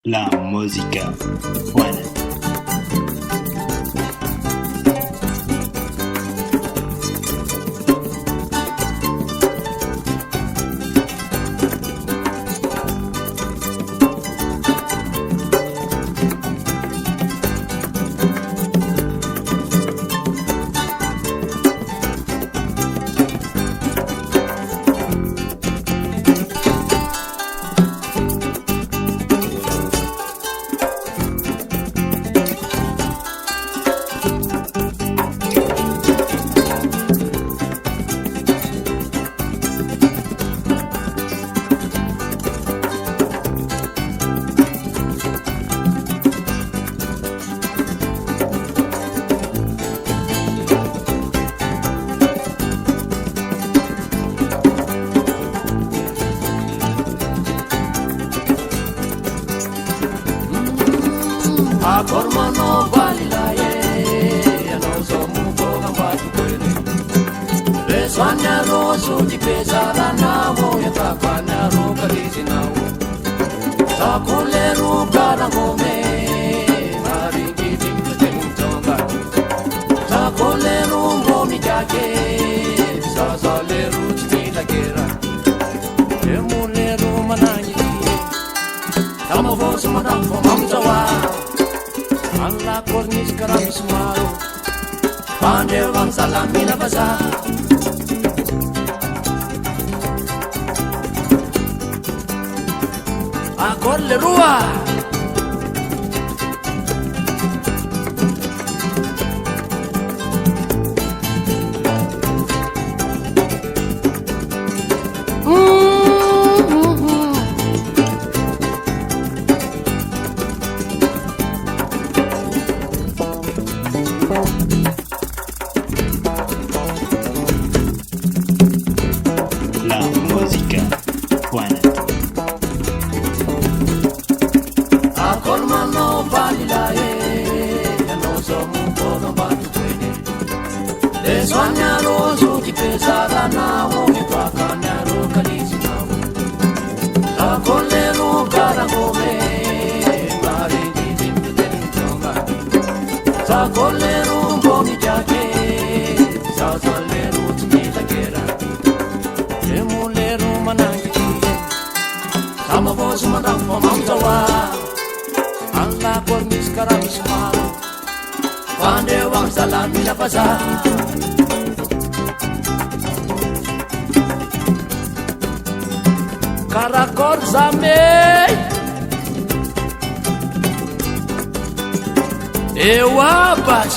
La música buena. Akormano balilaye, anoso muboga batukwele. Beswanya rosu di pesara namo yatakanya ruka disinao. Sakule ruka rangome, maringi dimkutentonga. Sakule rumbo mijake, sasale ruchi lagera. Emule rumananyi, tamavosu madampo mamzawa. Alla cornice carami sumaro Pandeu vang salami la baza Akor le rua La música buena. Akormano balilaye Anoso mubono batukwele Deswanya rosu di pesara namo Mitwakanya ruka disinao Sakole ruka rangome Maringi dimkutentonga Sakole rumbo mijake Sasale ruchi nilagera Emule rumanangi Samavosu madampo mamzawa Alla cornice carami sumaro Pandeu vang salami la baza Karakor zame Eu abas